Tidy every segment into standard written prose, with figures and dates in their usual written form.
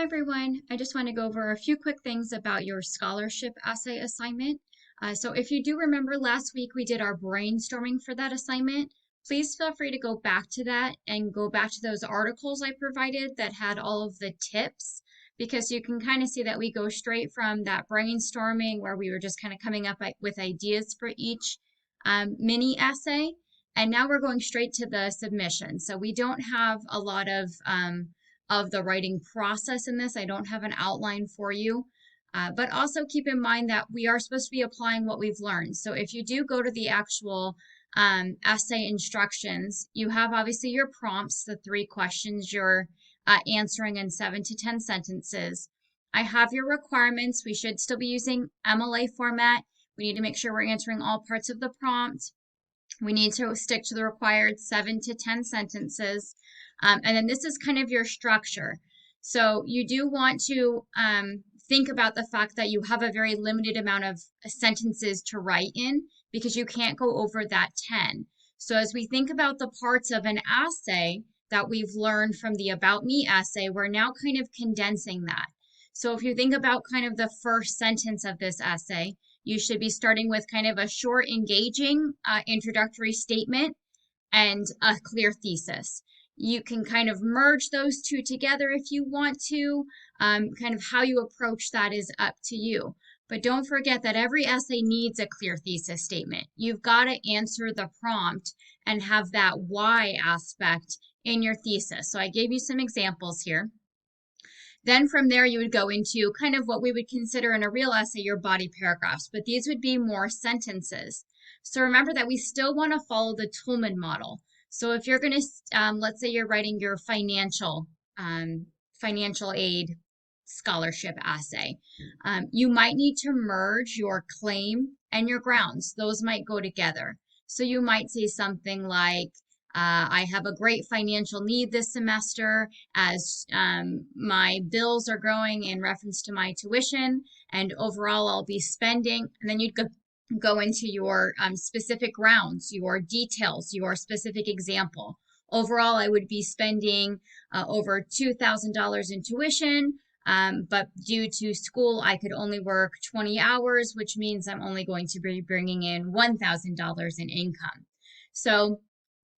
everyone. I just want to go over a few quick things about your scholarship essay assignment. So if you do remember last week, we did our brainstorming for that assignment. Please feel free to go back to that and go back to those articles I provided that had all of the tips, because you can kind of see that we go straight from that brainstorming where we were just kind of coming up with ideas for each mini essay. And now we're going straight to the submission. So we don't have a lot of the writing process in this. I don't have an outline for you. But also keep in mind that we are supposed to be applying what we've learned. So if you do go to the actual essay instructions, you have obviously your prompts, the 3 questions you're answering in 7 to 10 sentences. I have your requirements. We should still be using MLA format. We need to make sure we're answering all parts of the prompt. We need to stick to the required 7 to 10 sentences. And then this is kind of your structure. So you do want to think about the fact that you have a very limited amount of sentences to write in because you can't go over that 10. So as we think about the parts of an essay that we've learned from the About Me essay, we're now kind of condensing that. So if you think about kind of the first sentence of this essay, you should be starting with kind of a short, engaging introductory statement and a clear thesis. You can kind of merge those two together if you want to. Kind of how you approach that is up to you. But don't forget that every essay needs a clear thesis statement. You've got to answer the prompt and have that why aspect in your thesis. So I gave you some examples here. Then from there, you would go into kind of what we would consider in a real essay, your body paragraphs, but these would be more sentences. So remember that we still want to follow the Toulmin model. So if you're going to, let's say you're writing your financial aid scholarship essay, you might need to merge your claim and your grounds. Those might go together. So you might say something like, I have a great financial need this semester as my bills are growing in reference to my tuition, and overall I'll be spending, and then you'd go into your specific grounds, your details, your specific example. Overall, I would be spending over $2,000 in tuition, but due to school, I could only work 20 hours, which means I'm only going to be bringing in $1,000 in income. So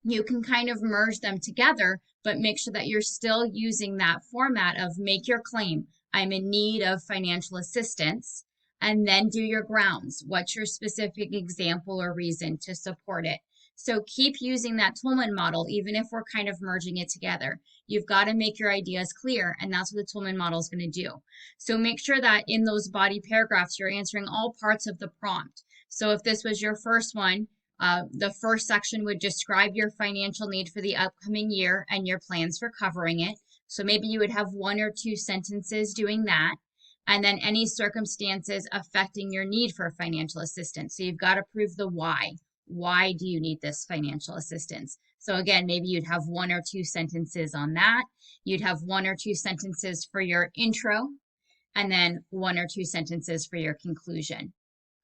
you can kind of merge them together, but make sure that you're still using that format of make your claim. I'm in need of financial assistance, and then do your grounds. What's your specific example or reason to support it? So keep using that Toulmin model, even if we're kind of merging it together. You've got to make your ideas clear, and that's what the Toulmin model is going to do. So make sure that in those body paragraphs, you're answering all parts of the prompt. So if this was your first one, the first section would describe your financial need for the upcoming year and your plans for covering it. So maybe you would have 1 or 2 sentences doing that. And then any circumstances affecting your need for financial assistance. So you've got to prove the why. Why do you need this financial assistance? So again, maybe you'd have 1 or 2 sentences on that. You'd have 1 or 2 sentences for your intro, and then 1 or 2 sentences for your conclusion.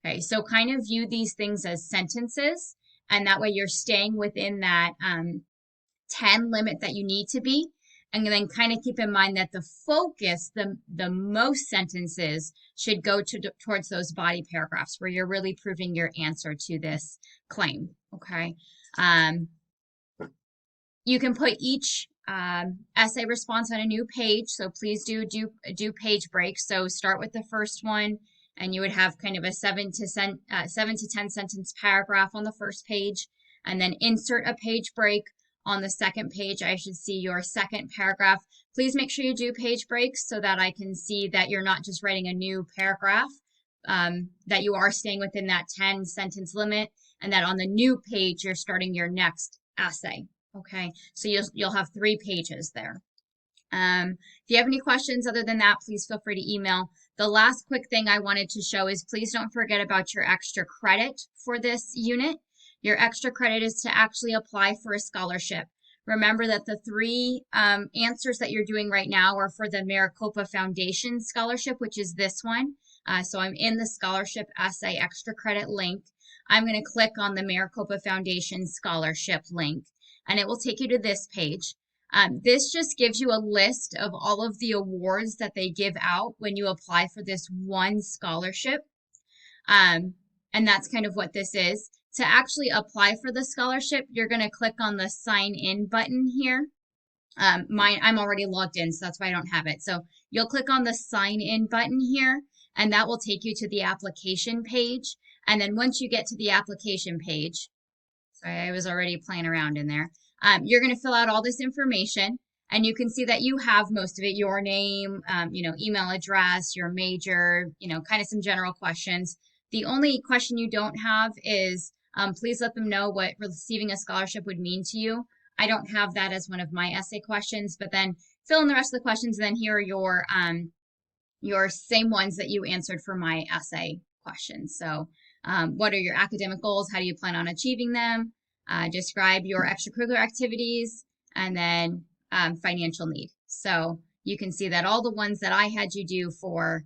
Okay, so kind of view these things as sentences, and that way you're staying within that 10 limit that you need to be. And then kind of keep in mind that the focus, the most sentences should go towards those body paragraphs where you're really proving your answer to this claim, okay? You can put each essay response on a new page, so please do page breaks. So start with the first one, and you would have kind of a 7 to 10 sentence paragraph on the first page, and then insert a page break. On the second page, I should see your second paragraph. Please make sure you do page breaks so that I can see that you're not just writing a new paragraph, that you are staying within that 10 sentence limit, and that on the new page, you're starting your next essay. Okay, so you'll have 3 pages there. If you have any questions other than that, please feel free to email. The last quick thing I wanted to show is please don't forget about your extra credit for this unit. Your extra credit is to actually apply for a scholarship. Remember that the 3 answers that you're doing right now are for the Maricopa Foundation Scholarship, which is this one. So I'm in the scholarship essay extra credit link. I'm going to click on the Maricopa Foundation Scholarship link, and it will take you to this page. This just gives you a list of all of the awards that they give out when you apply for this one scholarship. And that's kind of what this is. To actually apply for the scholarship, you're going to click on the sign in button here. I'm already logged in, so that's why I don't have it. So you'll click on the sign in button here, and that will take you to the application page. And then once you get to the application page, sorry, I was already playing around in there. You're going to fill out all this information, and you can see that you have most of it, your name, email address, your major, kind of some general questions. The only question you don't have is, please let them know what receiving a scholarship would mean to you. I don't have that as one of my essay questions, but then fill in the rest of the questions, and then here are your same ones that you answered for my essay questions. So what are your academic goals? How do you plan on achieving them? Describe your extracurricular activities, and then financial need. So you can see that all the ones that I had you do for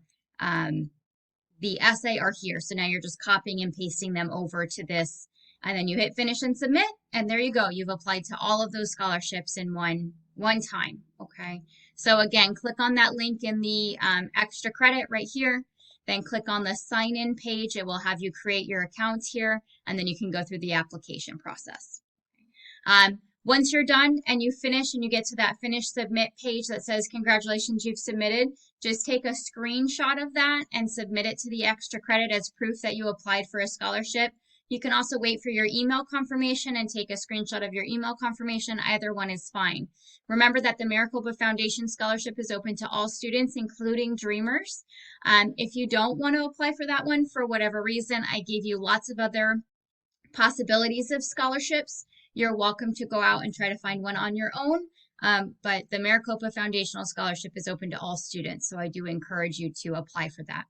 the essay are here. So now you're just copying and pasting them over to this, and then you hit finish and submit, and there you go. You've applied to all of those scholarships in one time. Okay. So again, click on that link in the extra credit right here. Then click on the sign in page. It will have you create your accounts here, and then you can go through the application process. Once you're done and you finish and you get to that finish submit page that says congratulations, you've submitted, just take a screenshot of that and submit it to the extra credit as proof that you applied for a scholarship. You can also wait for your email confirmation and take a screenshot of your email confirmation. Either one is fine. Remember that the Maricopa Foundation Scholarship is open to all students, including Dreamers. If you don't want to apply for that one for whatever reason, I gave you lots of other possibilities of scholarships. You're welcome to go out and try to find one on your own. But the Maricopa Foundational Scholarship is open to all students, so I do encourage you to apply for that.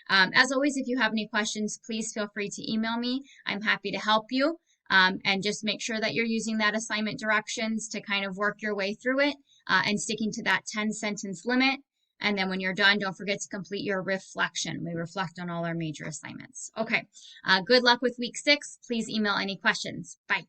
As always, if you have any questions, please feel free to email me. I'm happy to help you. And just make sure that you're using that assignment directions to kind of work your way through it and sticking to that 10-sentence limit. And then when you're done, don't forget to complete your reflection. We reflect on all our major assignments. Okay, good luck with week 6. Please email any questions. Bye.